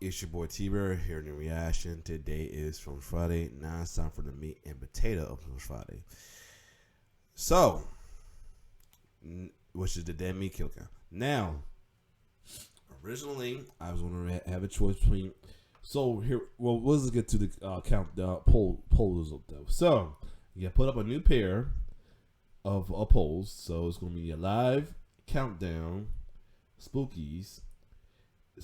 It's your boy T-Bear here in the reaction. Today is from Friday. Now it's time for the meat and potato of from Friday. So, which is the dead meat kill count. Now, originally I was going to have a choice between. So here, well, let's get to the count the poll result though. So you put up a new pair of polls. So it's going to be a live countdown, spookies.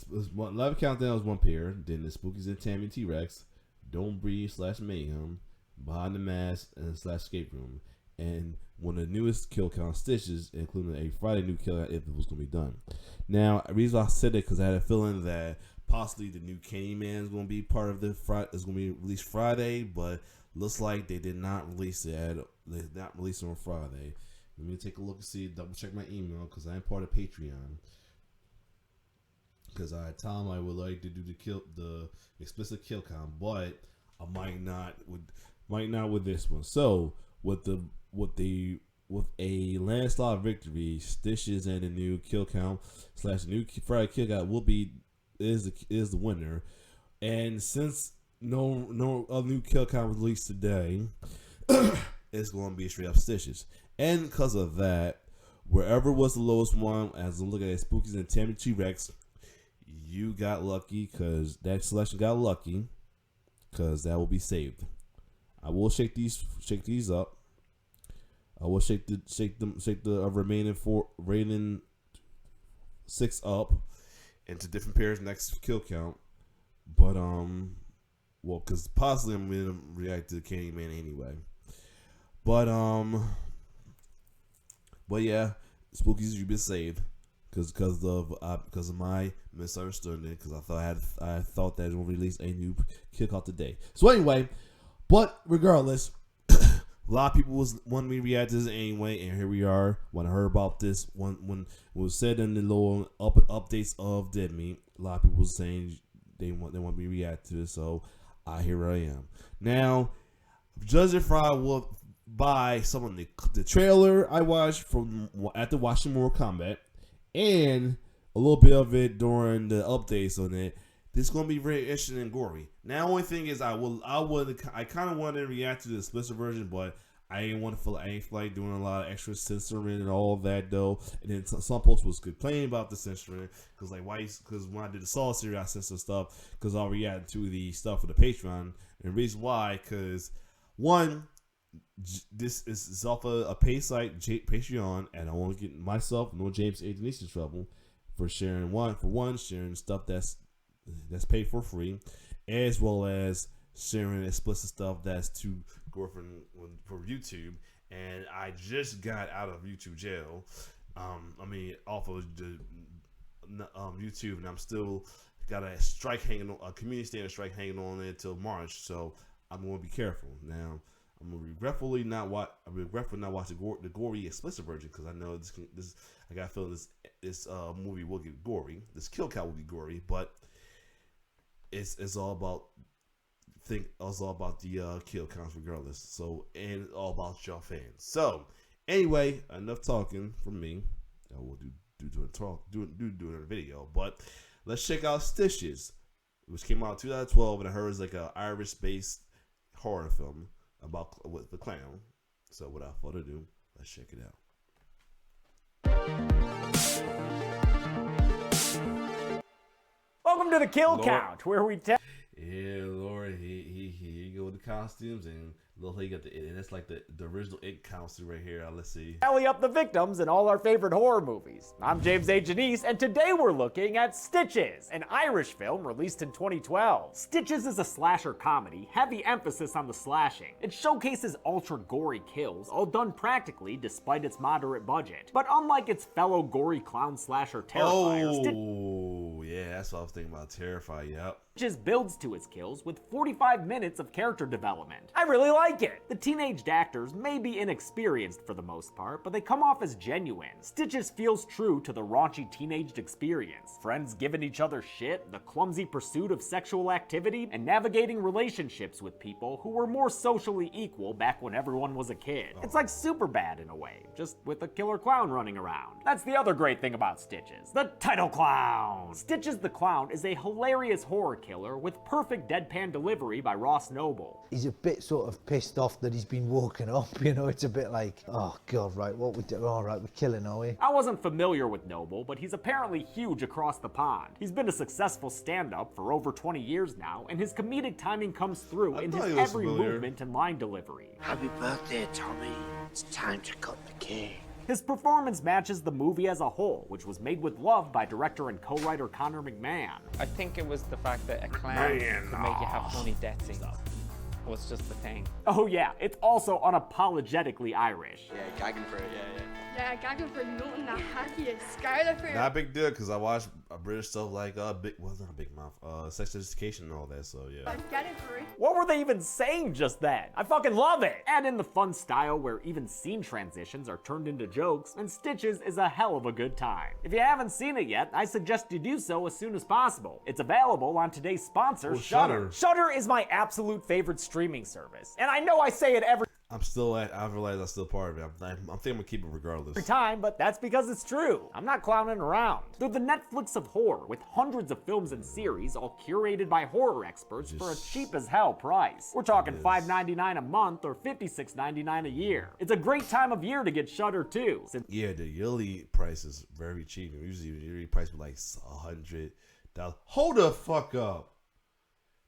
Live countdown is one pair. Then the spookies and Tammy T-Rex, Don't Breathe / Mayhem, Behind the Mask and / Escape Room, and one of the newest kill count Stitches, including a Friday new kill count if it was going to be done. Now, the reason I said it because I had a feeling that possibly the new Candyman is going to be part of the Friday. It's going to be released Friday, but looks like they did not release it. They did not release it on Friday. Let me take a look and see. Double check my email because I am part of Patreon. Because I told him I would like to do the explicit kill count, but I might not with this one. So with a landslide victory, Stitches and the new kill count / new Friday kill count is the winner. And since no other new kill count was released today, it's going to be straight up Stitches. And because of that, wherever was the lowest one, as I look at it, Spookies and Tammy T-Rex, you got lucky because that selection got lucky because that will be saved. I will shake these up. I will shake the remaining 6 up into different pairs next kill count. But well, because possibly I'm gonna react to the Candyman anyway. But yeah, Spookies, you've been saved. Because of my misunderstanding, because I thought that it would release a new kill count today. So anyway, but regardless, a lot of people wanted me to react to this anyway, and here we are. When I heard about this, when it was said in the little updates of Dead Meat, a lot of people was saying they want me to react to this. So here I am now. Judging by some of the trailer I watched after watching Mortal Kombat, and a little bit of it during the updates on it, this is gonna be very interesting and gory. Now, only thing is, I kind of wanted to react to the explicit version, but I ain't feel like doing a lot of extra censoring and all of that though. And then some folks was complaining about the censoring because because when I did the Saw series, I censored stuff because I reacted to the stuff for the Patreon. And the reason why, because one, this is off a pay site, Patreon, and I want to get myself nor James A. Denise in trouble for sharing sharing stuff that's paid for free, as well as sharing explicit stuff that's too gore for YouTube. And I just got out of YouTube jail. Off of the YouTube, and I'm still got a community standard strike hanging on until March. So I'm going to be careful now. I'm gonna regretfully not watch the gory explicit version because I know I got a feeling this movie will get gory. This kill count will be gory, but it's all about the kill counts regardless. So, and it's all about y'all fans. So anyway, enough talking from me. I will do another video, but let's check out Stitches, which came out in 2012, and I heard it's like an Irish-based horror film with the clown. So without further ado, let's check it out. Welcome to the Kill Count, where we tell. Yeah, Lord, here you go with the costumes, and look how you got and that's like the original It costume right here. Let's see. Tally up the victims in all our favorite horror movies. I'm James A. Janice, and today we're looking at Stitches, an Irish film released in 2012. Stitches is a slasher comedy, heavy emphasis on the slashing. It showcases ultra gory kills, all done practically despite its moderate budget. But unlike its fellow gory clown slasher Terrifier, yeah, that's what I was thinking about. Terrifier, yep. Stitches builds to his kills with 45 minutes of character development. I really like it. The teenaged actors may be inexperienced for the most part, but they come off as genuine. Stitches feels true to the raunchy teenaged experience. Friends giving each other shit, the clumsy pursuit of sexual activity, and navigating relationships with people who were more socially equal back when everyone was a kid. It's like Superbad in a way, just with a killer clown running around. That's the other great thing about Stitches, the title clown. Stitches the Clown is a hilarious horror killer with perfect deadpan delivery by Ross Noble. He's a bit sort of pissed off that he's been woken up, you know, it's a bit like, oh god, right, what we do, all right, we're killing, are we? I wasn't familiar with Noble, but he's apparently huge across the pond. He's been a successful stand-up for over 20 years now, and his comedic timing comes through in his every movement and line delivery. Happy birthday, Tommy. It's time to cut the cake. His performance matches the movie as a whole, which was made with love by director and co-writer Connor McMahon. I think it was the fact that a clown could make you have funny death scenes. Was just the thing. Oh yeah, it's also unapologetically Irish. Yeah, gagging for it, yeah. Yeah, gagging for nothing that hacky is scarlet for Not a big deal because I watch British stuff like Big, well, not a Big Mouth, Sex Education and all that. So yeah. Get it for it. What were they even saying just then? I fucking love it! And in the fun style where even scene transitions are turned into jokes, and Stitches is a hell of a good time. If you haven't seen it yet, I suggest you do so as soon as possible. It's available on today's sponsor, Shudder. Shudder is my absolute favorite streaming service, and I know I say it every I realize I'm still part of it. I think I'm gonna keep it regardless. time, but that's because it's true. I'm not clowning around. They're the Netflix of horror, with hundreds of films and series, all curated by horror experts for a cheap as hell price. We're talking $5.99 a month or $56.99 a year. It's a great time of year to get Shudder too. Yeah, the yearly price is very cheap. Usually the yearly price was like $100. Hold the fuck up.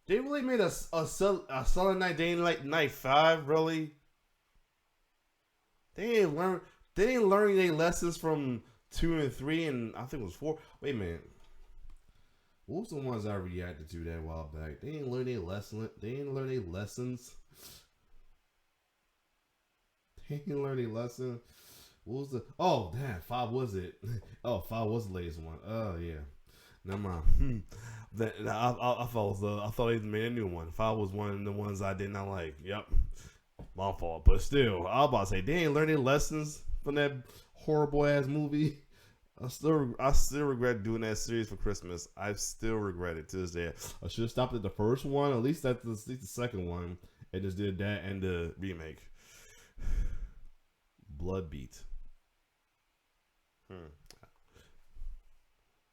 They really made a Silent Night Day like Night 5, really? They didn't learn any lessons from 2 and 3 and I think it was 4. Wait a minute. What was the ones I reacted to that a while back? They didn't learn any lessons. They didn't learn any lessons. What was the? Oh damn, 5 was it? Oh, 5 was the latest one. Oh yeah. Never mind. I thought they made a new one. 5 was one of the ones I did not like. Yep. My fault, but still, I was about to say they ain't learning lessons from that horrible ass movie. I still regret doing that series for Christmas. I still regret it to this day. I should have stopped at the first one, at least the second one, and just did that and the remake. Bloodbeat.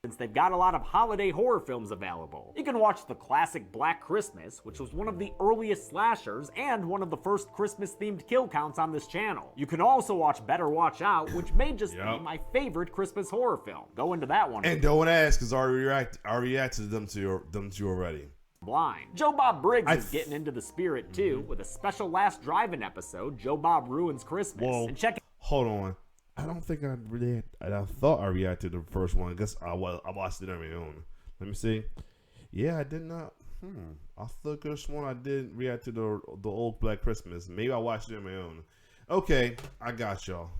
Since they've got a lot of holiday horror films available. You can watch the classic Black Christmas, which was one of the earliest slashers and one of the first Christmas-themed kill counts on this channel. You can also watch Better Watch Out, which may just be my favorite Christmas horror film. Go into that one. And don't ask, because I reacted to them two already. Blind. Joe Bob Briggs is getting into the spirit too, with a special Last Drive-In episode, Joe Bob Ruins Christmas. Whoa. And check Hold on. I don't think I really. I thought I reacted to the first one. I guess I watched it on my own. Let me see. Yeah, I did not. I thought this one I did react to the old Black Christmas. Maybe I watched it on my own. Okay, I got y'all.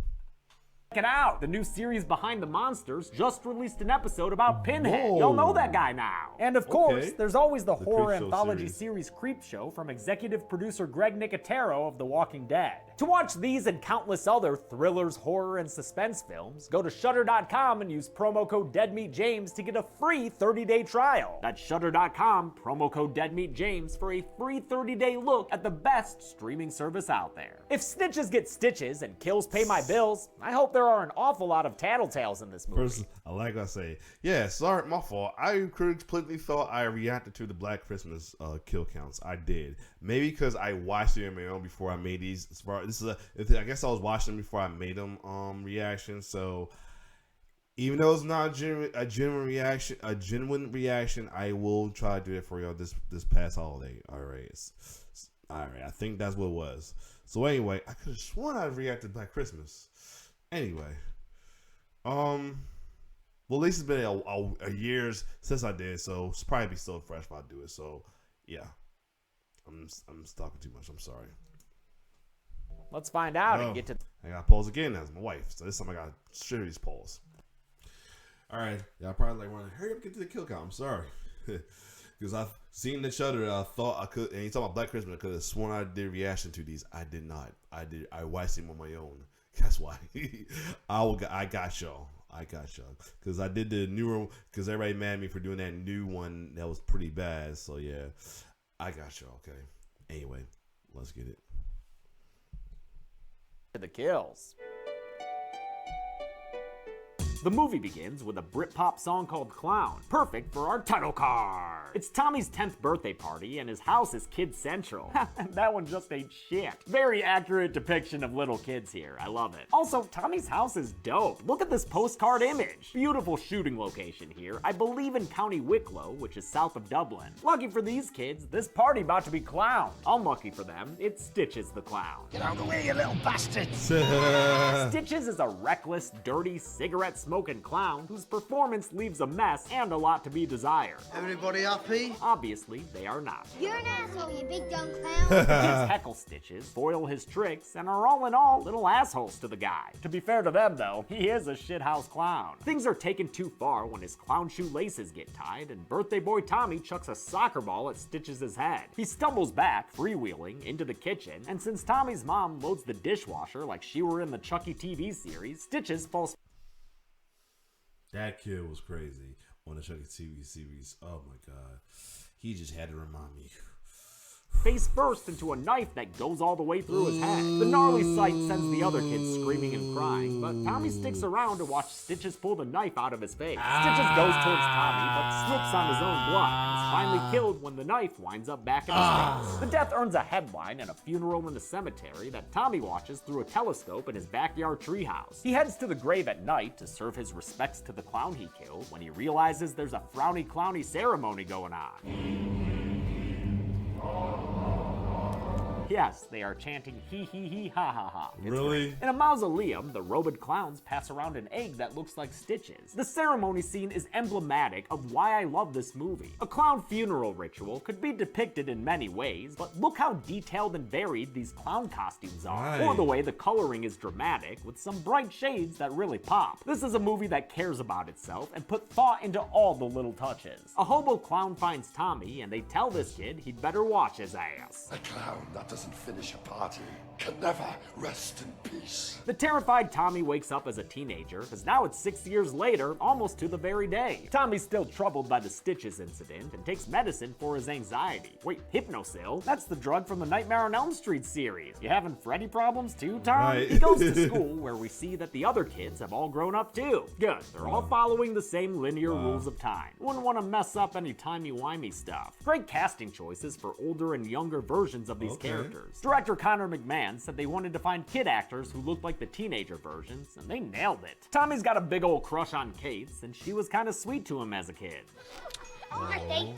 Check it out! The new series Behind the Monsters just released an episode about Pinhead. Y'all know that guy now. And of course, there's always the horror anthology series Creepshow from executive producer Greg Nicotero of The Walking Dead. To watch these and countless other thrillers, horror, and suspense films, go to Shudder.com and use promo code DeadMeatJames to get a free 30-day trial. That's Shudder.com, promo code DeadMeatJames for a free 30-day look at the best streaming service out there. If snitches get stitches and kills pay my bills, I hope there are an awful lot of tattletales in this movie. First, like I say, yeah, sorry, my fault. I completely thought I reacted to the Black Christmas kill counts. I did. Maybe because I watched it on my own before I made these. I guess I was watching them before I made them reactions. So even though it's not a genuine reaction, I will try to do it for y'all this past holiday. All right, I think that's what it was. So anyway, I could have sworn I reacted to Black Christmas. Anyway, well, at least it's been a years since I did, so it's probably be still fresh if I do it. So, yeah, I'm talking too much. I'm sorry. Let's find out and get to. I got to pause again as my wife, so this time I got to share these polls. All right, y'all probably like want to hurry up, get to the kill count. I'm sorry. Because I've seen the Shudder. I thought I could. And you talking about Black Christmas? I could have sworn I did reaction to these. I did not. I watched them on my own. That's why. I got y'all. Because I did the newer. Because everybody mad at me for doing that new one that was pretty bad. So yeah, I got y'all. Okay. Anyway, let's get it. To the kills. The movie begins with a Britpop song called Clown, perfect for our title card. It's Tommy's 10th birthday party and his house is Kid Central. That one just ain't shit. Very accurate depiction of little kids here, I love it. Also, Tommy's house is dope. Look at this postcard image. Beautiful shooting location here, I believe in County Wicklow, which is south of Dublin. Lucky for these kids, this party about to be clowned. Unlucky for them, it's Stitches the Clown. Get out of the way, you little bastards! Stitches is a reckless, dirty, cigarette-smoking clown whose performance leaves a mess and a lot to be desired. Everybody happy? Obviously, they are not. You're an asshole, you big dumb clown. Kids heckle Stitches, foil his tricks, and are all in all little assholes to the guy. To be fair to them, though, he is a shithouse clown. Things are taken too far when his clown shoelaces get tied, and birthday boy Tommy chucks a soccer ball at Stitches' head. He stumbles back, freewheeling, into the kitchen, and since Tommy's mom loads the dishwasher like she were in the Chucky TV series, Stitches falls That kid was crazy on the Chucky TV series. Oh my god. He just had to remind me. face first into a knife that goes all the way through his head. The gnarly sight sends the other kids screaming and crying, but Tommy sticks around to watch Stitches pull the knife out of his face. Stitches goes towards Tommy, but slips on his own blood and is finally killed when the knife winds up back in his face. The death earns a headline and a funeral in the cemetery that Tommy watches through a telescope in his backyard treehouse. He heads to the grave at night to serve his respects to the clown he killed when he realizes there's a frowny clowny ceremony going on. Yes, they are chanting hee hee hee ha ha ha. It's Really? great. In a mausoleum, the robed clowns pass around an egg that looks like Stitches. The ceremony scene is emblematic of why I love this movie. A clown funeral ritual could be depicted in many ways, but look how detailed and varied these clown costumes are. Right. Or the way the coloring is dramatic with some bright shades that really pop. This is a movie that cares about itself and put thought into all the little touches. A hobo clown finds Tommy and they tell this kid he'd better watch his ass. A clown that doesn't finish a party can never rest in peace. The terrified Tommy wakes up as a teenager, because now it's 6 years later, almost to the very day. Tommy's still troubled by the Stitches incident and takes medicine for his anxiety. Wait, Hypnosil? That's the drug from the Nightmare on Elm Street series. You having Freddy problems too, Tom? Right. He goes to school where we see that the other kids have all grown up too. Good, they're all following the same linear rules of time. Wouldn't want to mess up any timey-wimey stuff. Great casting choices for older and younger versions of these characters. Director Connor McMahon said they wanted to find kid actors who looked like the teenager versions, and they nailed it. Tommy's got a big old crush on Kate, and she was kind of sweet to him as a kid.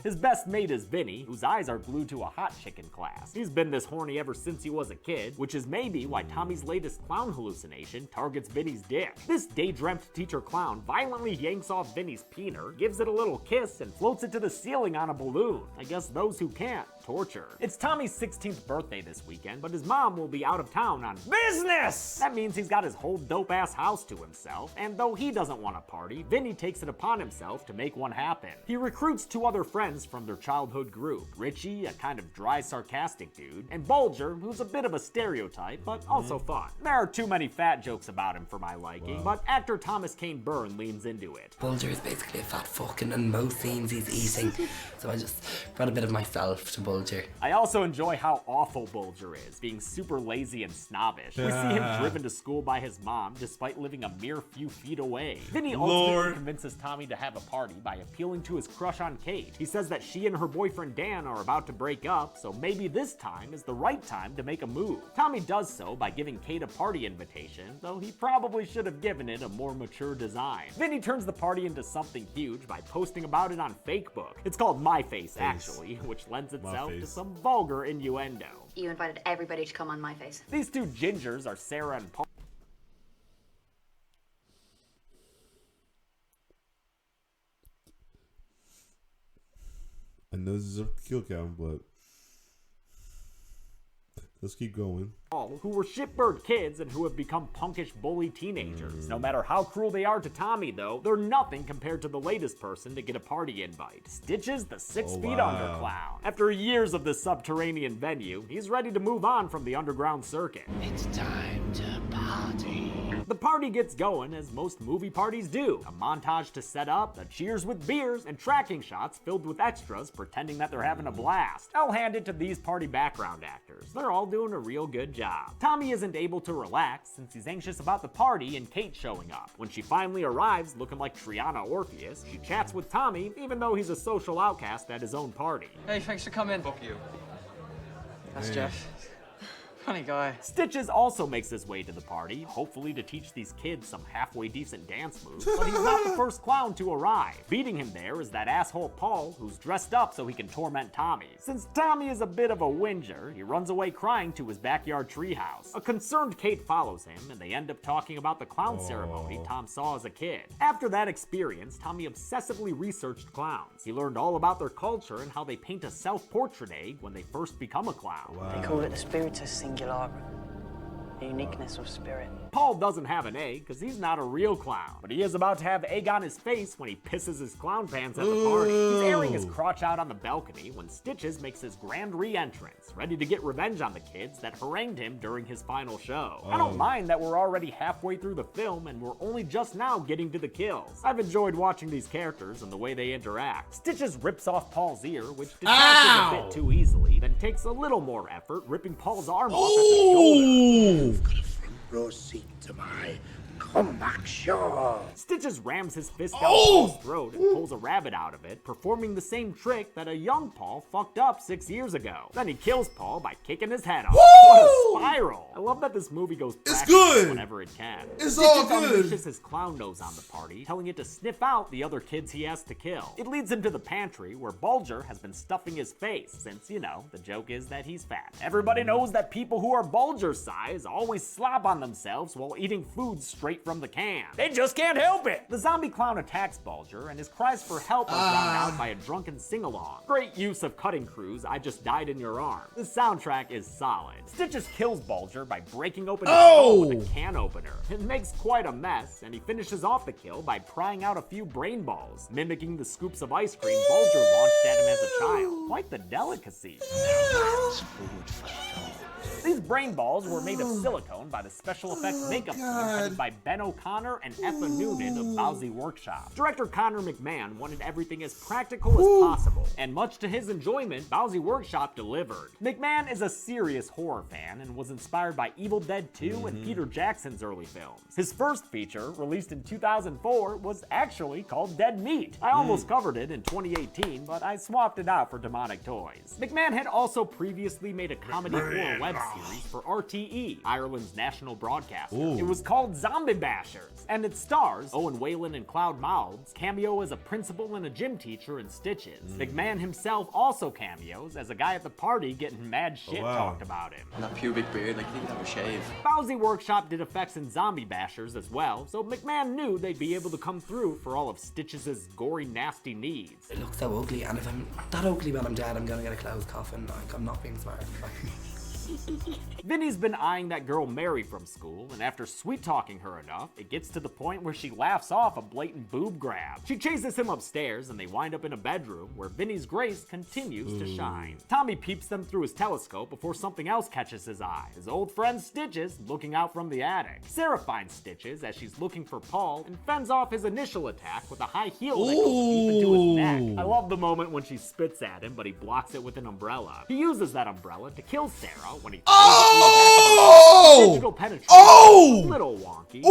His best mate is Vinny, whose eyes are glued to a hot chicken class. He's been this horny ever since he was a kid, which is maybe why Tommy's latest clown hallucination targets Vinny's dick. This day-dreamt teacher clown violently yanks off Vinny's peener, gives it a little kiss, and floats it to the ceiling on a balloon. I guess those who can't, torture. It's Tommy's 16th birthday this weekend, but his mom will be out of town on business! That means he's got his whole dope-ass house to himself, and though he doesn't want to party, Vinny takes it upon himself to make one happen. He recruits two other friends from their childhood group. Richie, a kind of dry, sarcastic dude, and Bulger, who's a bit of a stereotype, but also fun. There are too many fat jokes about him for my liking, but actor Thomas Kane Byrne leans into it. Bulger is basically a fat fuck, and in most scenes he's eating, so I just brought a bit of myself to Bulger. I also enjoy how awful Bulger is, being super lazy and snobbish. We see him driven to school by his mom, despite living a mere few feet away. Vinny ultimately convinces Tommy to have a party by appealing to his crush on Kate. He says that she and her boyfriend Dan are about to break up, so maybe this time is the right time to make a move. Tommy does so by giving Kate a party invitation, though he probably should have given it a more mature design. Vinny turns the party into something huge by posting about it on Facebook. It's called My Face, actually, which lends itself to some vulgar innuendo. You invited everybody to come on My Face. These two gingers are Sarah and Paul. I know this is a kill count, but Let's keep going. Who were shitbird kids and who have become punkish bully teenagers. No matter how cruel they are to Tommy, though, they're nothing compared to the latest person to get a party invite. Stitches, the 6 feet under clown. After years of this subterranean venue, he's ready to move on from the underground circuit. It's time to party. The party gets going as most movie parties do. A montage to set up, a cheers with beers, and tracking shots filled with extras pretending that they're having a blast. I'll hand it to these party background actors. They're all doing a real good job. Tommy isn't able to relax since he's anxious about the party and Kate showing up. When she finally arrives looking like Triana Orpheus, she chats with Tommy even though he's a social outcast at his own party. Hey, thanks for coming. Fuck you. That's Jeff. Funny guy. Stitches also makes his way to the party, hopefully to teach these kids some halfway decent dance moves, but he's not the first clown to arrive. Beating him there is that asshole Paul, who's dressed up so he can torment Tommy. Since Tommy is a bit of a whinger, he runs away crying to his backyard treehouse. A concerned Kate follows him, and they end up talking about the clown ceremony Tom saw as a kid. After that experience, Tommy obsessively researched clowns. He learned all about their culture and how they paint a self-portrait egg when they first become a clown. They call it the spiritus singular, the uniqueness of spirit. Paul doesn't have an egg because he's not a real clown, but he is about to have egg on his face when he pisses his clown pants at the party. He's airing his crotch out on the balcony when Stitches makes his grand re-entrance, ready to get revenge on the kids that harangued him during his final show. I don't mind that we're already halfway through the film and we're only just now getting to the kills. I've enjoyed watching these characters and the way they interact. Stitches rips off Paul's ear, which detaches a bit too easily, then takes a little more effort, ripping Paul's arm off at the shoulder. Row seat to my comeback show. Stitches rams his fist down Paul's throat and pulls a rabbit out of it, performing the same trick that a young Paul fucked up 6 years ago. Then he kills Paul by kicking his head off. What a spiral! I love that this movie goes practical whenever it can. It's all good. Stitches unleashes his clown nose on the party, telling it to sniff out the other kids he has to kill. It leads him to the pantry where Bulger has been stuffing his face, since, you know, the joke is that he's fat. Everybody knows that people who are Bulger size always slop on themselves while eating food straight from the can. They just can't help it! The zombie clown attacks Bulger, and his cries for help are drowned out by a drunken sing-along. Great use of cutting crews, I Just Died in Your Arm. The soundtrack is solid. Stitches kills Bulger by breaking open his skull with a can opener. It makes quite a mess, and he finishes off the kill by prying out a few brain balls, mimicking the scoops of ice cream Bulger launched at him as a child. Quite the delicacy. That's food for thought. These brain balls were made of silicone by the special effects makeup team headed by Ben O'Connor and Effa Noonan of Bowsy Workshop. Director Connor McMahon wanted everything as practical as possible, and much to his enjoyment, Bowsy Workshop delivered. McMahon is a serious horror fan and was inspired by Evil Dead 2 and Peter Jackson's early films. His first feature, released in 2004, was actually called Dead Meat. I almost covered it in 2018, but I swapped it out for Demonic Toys. McMahon had also previously made a comedy horror web series for RTE, Ireland's national broadcaster. It was called Zombie Bashers, and it stars Owen Whalen and Cloud Mouths, cameo as a principal and a gym teacher in Stitches. McMahon himself also cameos as a guy at the party getting mad shit talked about him. And that pubic beard, like, you think have a shave. Bowsy Workshop did effects in Zombie Bashers as well, so McMahon knew they'd be able to come through for all of Stitches' gory, nasty needs. It looks so ugly, and if I'm that ugly when I'm dead, I'm gonna get a closed coffin. Like, I'm not being smart. Vinny's been eyeing that girl Mary from school, and after sweet-talking her enough, it gets to the point where she laughs off a blatant boob grab. She chases him upstairs, and they wind up in a bedroom where Vinny's grace continues to shine. Tommy peeps them through his telescope before something else catches his eye. His old friend Stitches looking out from the attic. Sarah finds Stitches as she's looking for Paul and fends off his initial attack with a high heel that goes deep into his neck. I love the moment when she spits at him, but he blocks it with an umbrella. He uses that umbrella to kill Sarah when he digital penetration a little wonky.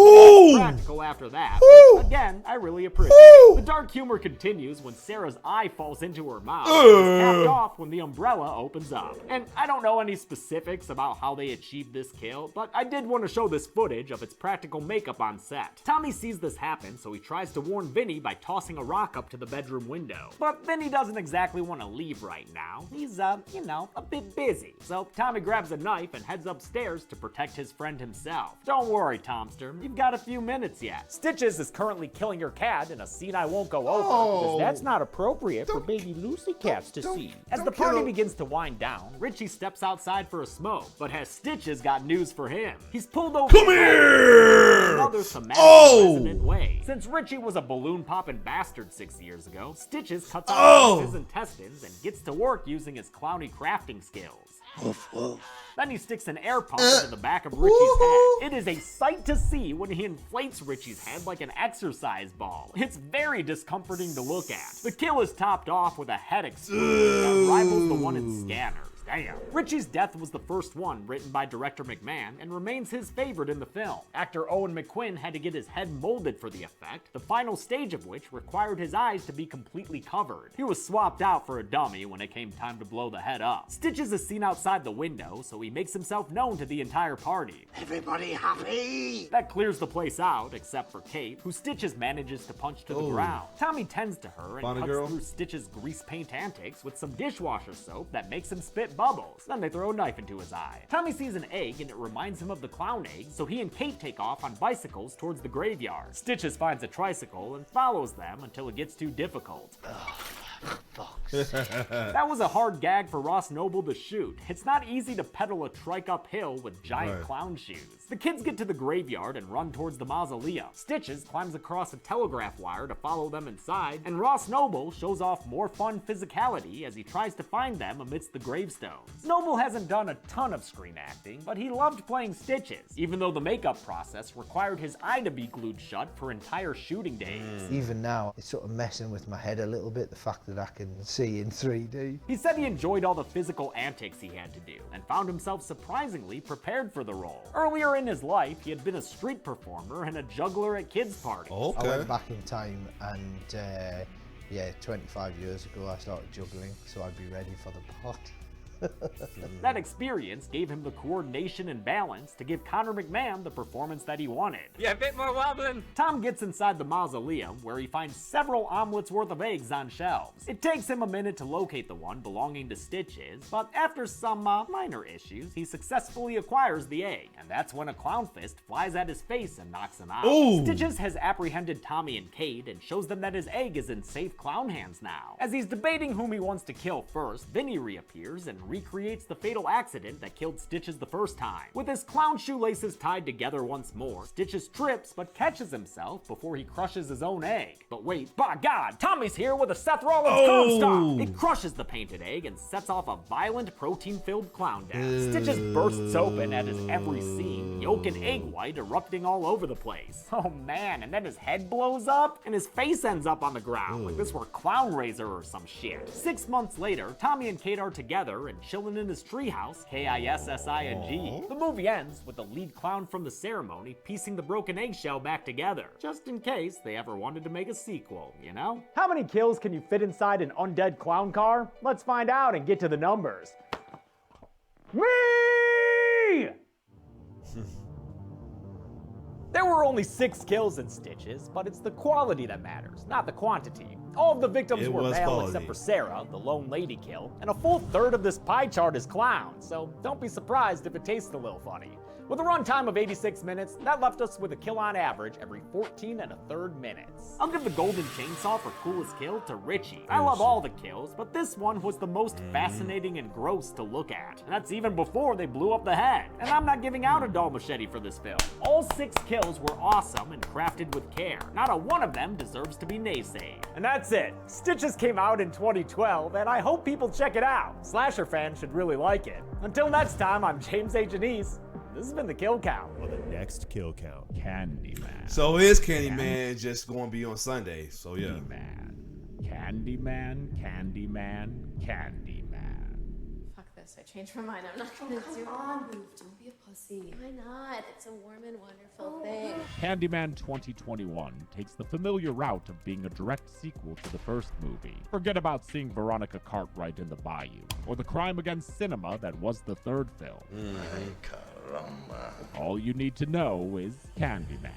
Practical after that. Which, again, I really appreciate. The dark humor continues when Sarah's eye falls into her mouth. It's capped off when the umbrella opens up. And I don't know any specifics about how they achieved this kill, but I did want to show this footage of its practical makeup on set. Tommy sees this happen, so he tries to warn Vinny by tossing a rock up to the bedroom window. But Vinny doesn't exactly want to leave right now. He's, you know, a bit busy. So Tommy grabs grabs a knife and heads upstairs to protect his friend himself. Don't worry, Tomster, you've got a few minutes yet. Stitches is currently killing your cat in a scene I won't go over, because that's not appropriate for baby Lucy cats to see. As the party begins to wind down, Richie steps outside for a smoke, but has Stitches got news for him. He's pulled over in another thematic resonant way. Since Richie was a balloon-popping bastard 6 years ago, Stitches cuts out his intestines and gets to work using his clowny crafting skills. Woof, woof. Then he sticks an air pump into the back of Richie's head. It is a sight to see when he inflates Richie's head like an exercise ball. It's very discomforting to look at. The kill is topped off with a head explosion that rivals the one in Scanners. Damn. Richie's death was the first one written by director McMahon and remains his favorite in the film. Actor Owen McQuinn had to get his head molded for the effect, the final stage of which required his eyes to be completely covered. He was swapped out for a dummy when it came time to blow the head up. Stitches is seen outside the window, so he makes himself known to the entire party. Everybody happy? That clears the place out, except for Kate, who Stitches manages to punch to the ground. Tommy tends to her and cuts through Stitches' grease paint antics with some dishwasher soap that makes him spit bubbles. Then they throw a knife into his eye. Tommy sees an egg and it reminds him of the clown egg, so he and Kate take off on bicycles towards the graveyard. Stitches finds a tricycle and follows them until it gets too difficult. That was a hard gag for Ross Noble to shoot. It's not easy to pedal a trike uphill with giant clown shoes. The kids get to the graveyard and run towards the mausoleum. Stitches climbs across a telegraph wire to follow them inside, and Ross Noble shows off more fun physicality as he tries to find them amidst the gravestones. Noble hasn't done a ton of screen acting, but he loved playing Stitches, even though the makeup process required his eye to be glued shut for entire shooting days. Even now, it's sort of messing with my head a little bit, the fact that I can see in 3D. He said he enjoyed all the physical antics he had to do, and found himself surprisingly prepared for the role. Earlier in his life, he had been a street performer and a juggler at kids' parties. I went back in time and, 25 years ago I started juggling, so I'd be ready for the part. That experience gave him the coordination and balance to give Connor McMahon the performance that he wanted. Yeah, a bit more wobbling. Tom gets inside the mausoleum, where he finds several omelets worth of eggs on shelves. It takes him a minute to locate the one belonging to Stitches, but after some minor issues, he successfully acquires the egg, and that's when a clown fist flies at his face and knocks him out. Stitches has apprehended Tommy and Kate and shows them that his egg is in safe clown hands now. As he's debating whom he wants to kill first, Vinny reappears and recreates the fatal accident that killed Stitches the first time. With his clown shoelaces tied together once more, Stitches trips but catches himself before he crushes his own egg. But wait, by God, Tommy's here with a Seth Rollins curb stomp! It crushes the painted egg and sets off a violent protein-filled clown death. Stitches bursts open at his every seam, yolk and egg white erupting all over the place. Oh man, and then his head blows up and his face ends up on the ground like this were Clown Razor or some shit. 6 months later, Tommy and Kate are together and chilling in his treehouse, Kissing. The movie ends with the lead clown from the ceremony piecing the broken eggshell back together, just in case they ever wanted to make a sequel, you know? How many kills can you fit inside an undead clown car? Let's find out and get to the numbers. Me! There were only 6 kills in Stitches, but it's the quality that matters, not the quantity. All of the victims were male except for Sarah, the lone lady kill, and a full third of this pie chart is clowns, so don't be surprised if it tastes a little funny. With a runtime of 86 minutes, that left us with a kill on average every 14 1/3 minutes. I'll give the golden chainsaw for coolest kill to Richie. I love all the kills, but this one was the most fascinating and gross to look at. And that's even before they blew up the head. And I'm not giving out a dull machete for this film. All 6 kills were awesome and crafted with care. Not a one of them deserves to be naysayed. And that's it. Stitches came out in 2012, and I hope people check it out. Slasher fans should really like it. Until next time, I'm James A. Janice. This has been the Kill Count. For the next Kill Count, Candyman. So is Candyman just going to be on Sunday? So yeah. Candyman, Candyman. Fuck this, I changed my mind. I'm not gonna do it. Come on, Luke, don't be a pussy. Why not? It's a warm and wonderful thing. Candyman 2021 takes the familiar route of being a direct sequel to the first movie. Forget about seeing Veronica Cartwright in the Bayou, or the crime against cinema that was the third film. All you need to know is Candyman.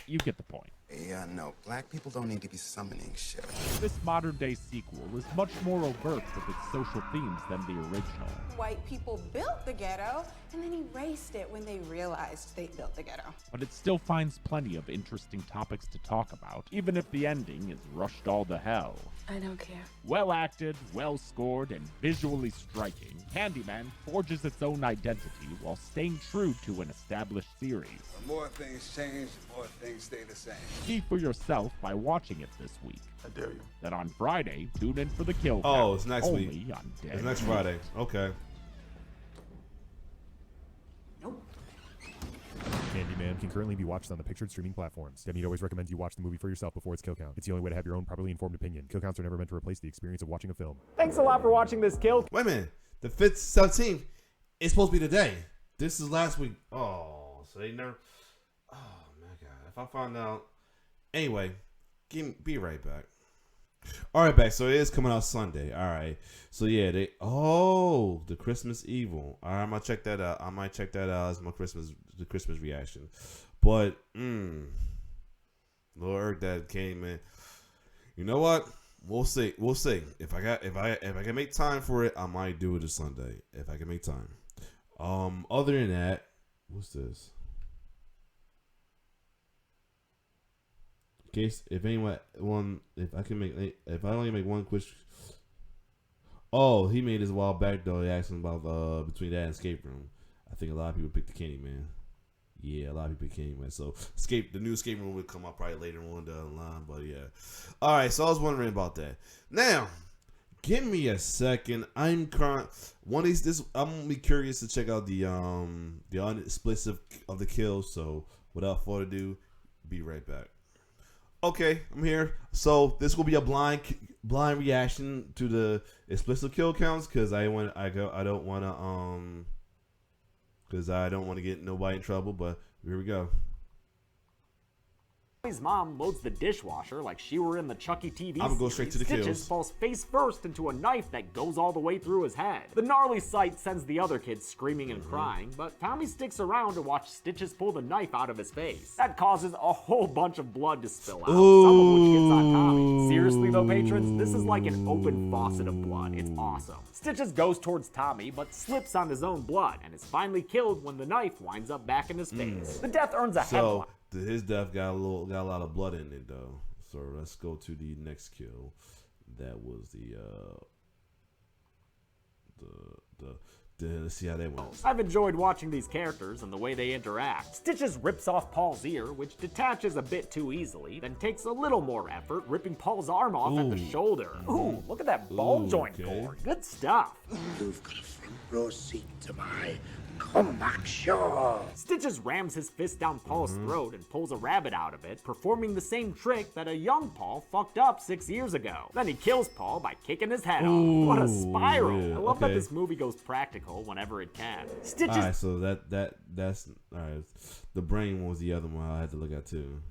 You get the point. Yeah, no, black people don't need to be summoning shit. This modern-day sequel is much more overt with its social themes than the original. White people built the ghetto and then erased it when they realized they built the ghetto. But it still finds plenty of interesting topics to talk about, even if the ending is rushed all to hell. I don't care. Well acted, well scored, and visually striking, Candyman forges its own identity while staying true to an established series. The more things change, the more things stay the same. See for yourself by watching it this week. I dare you. Then on Friday, tune in for the kill count. Oh, it's next only week. On Dead It's next Heat. Friday. Okay. Candyman can currently be watched on the pictured streaming platforms. Demi always recommends you watch the movie for yourself before its kill count. It's the only way to have your own properly informed opinion. Kill counts are never meant to replace the experience of watching a film. Thanks a lot for watching this kill. Wait a minute. The 5th, 17th is supposed to be today. This is last week. Oh, so they never. Oh my God. If I find out. Anyway, be right back. All right, back. So it is coming out Sunday. All right. So yeah, the Christmas Evil. All right, I'm gonna check that out. I might check that out as the Christmas reaction. But Lord, that came, man. You know what? We'll see. We'll see. If I can make time for it, I might do it this Sunday. If I can make time. Other than that, what's this? In case if I only make one quick. Oh, he made this a while back though. He asked him about between that and Escape Room. I think a lot of people picked the Candyman. Yeah, a lot of people picked Candyman. So the new Escape Room will come up probably later on down the line. But yeah, all right. So I was wondering about that. Now, give me a second. I'm current. One of these. I'm gonna be curious to check out the Explicit of the kills. So without further ado, be right back. Okay, I'm here. So this will be a blind reaction to the explicit kill counts because I don't want to get nobody in trouble. But here we go. His mom loads the dishwasher like she were in the Chucky TV I'm gonna go straight to the Stitches kills. falls face first into a knife that goes all the way through his head. The gnarly sight sends the other kids screaming and crying, but Tommy sticks around to watch Stitches pull the knife out of his face. That causes a whole bunch of blood to spill out, some of which gets on Tommy. Seriously though, patrons, this is like an open faucet of blood. It's awesome. Stitches goes towards Tommy, but slips on his own blood, and is finally killed when the knife winds up back in his face. The death earns a headline. His death got a lot of blood in it though. So let's go to the next kill. That was let's see how that went. I've enjoyed watching these characters and the way they interact. Stitches rips off Paul's ear, which detaches a bit too easily, then takes a little more effort, ripping Paul's arm off at the shoulder. Ooh, look at that ball joint gore. Good stuff. You've got a front row seat to my comeback show. Stitches rams his fist down Paul's throat and pulls a rabbit out of it, performing the same trick that a young Paul fucked up 6 years ago. Then he kills Paul by kicking his head off. What a spiral. Yeah, I love that this movie goes practical whenever it can. Stitches. Alright, so that's alright. The brain was the other one I had to look at too.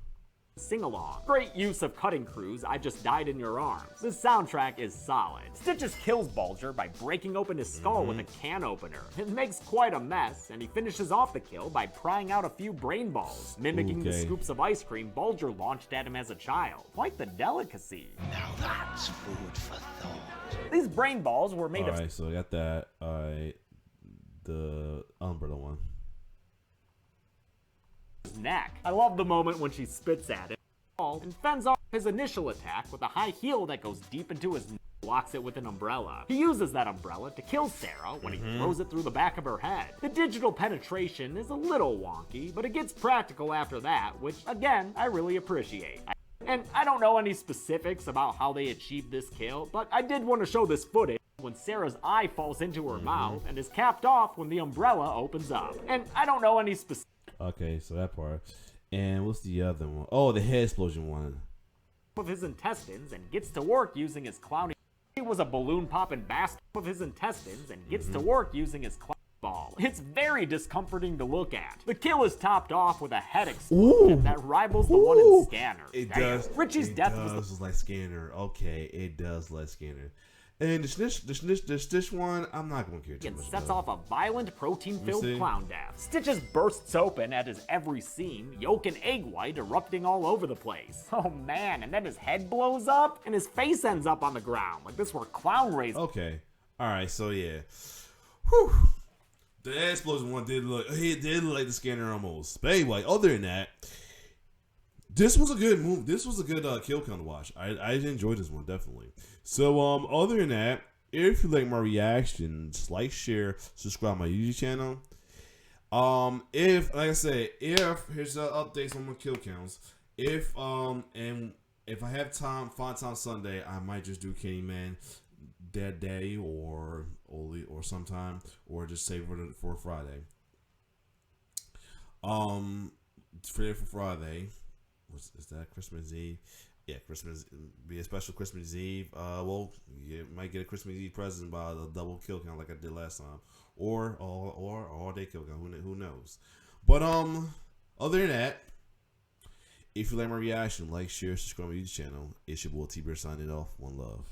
Sing-along. Great use of cutting crews, I Just Died in Your Arms. The soundtrack is solid. Stitches kills Bulger by breaking open his skull with a can opener. It makes quite a mess, and he finishes off the kill by prying out a few brain balls, mimicking the scoops of ice cream Bulger launched at him as a child. Quite the delicacy. Now that's food for thought. These brain balls were made of... Alright, so I got that. Alright. The umbrella one. Neck. I love the moment when she spits at him and fends off his initial attack with a high heel that goes deep into his neck, blocks it with an umbrella. He uses that umbrella to kill Sarah when he throws it through the back of her head. The digital penetration is a little wonky, but it gets practical after that, which again, I really appreciate. And I don't know any specifics about how they achieved this kill, but I did want to show this footage when Sarah's eye falls into her mouth and is capped off when the umbrella opens up. And I don't know any specifics. Okay, so that part. And what's the other one? Oh, the head explosion one. Of his intestines and gets to work using his clowny. He was a balloon popping bastard of his intestines and gets to work using his clown ball. It's very discomforting to look at. The kill is topped off with a head explosion that rivals the one in Scanner. It does. Richie's death was like Scanner. Okay, it does like Scanner. And the Stitch one, I'm not going to care too and much sets about. off a violent protein-filled see. clown death. Stitches bursts open at his every seam, yolk and egg white erupting all over the place. Oh man, and then his head blows up, and his face ends up on the ground, like this were clown rays. Okay. Alright, so yeah. Whew. The explosion one did look like the scanner almost. But anyway, other than that, this was a good move. This was a good kill count to watch. I enjoyed this one, definitely. So other than that, if you like my reactions, like, share, subscribe to my YouTube channel. If, like I said, if here's the updates on my kill counts. If I have time, find time Sunday, I might just do Candyman that day or sometime, or just save it for Friday. For Friday, is that Christmas Eve? Yeah, Christmas, be a special Christmas Eve. Well, you might get a Christmas Eve present by the double kill count like I did last time, or all day kill count. Who knows? But other than that, if you like my reaction, like, share, subscribe to my YouTube channel. It's your boy T-Bear signing off. One love.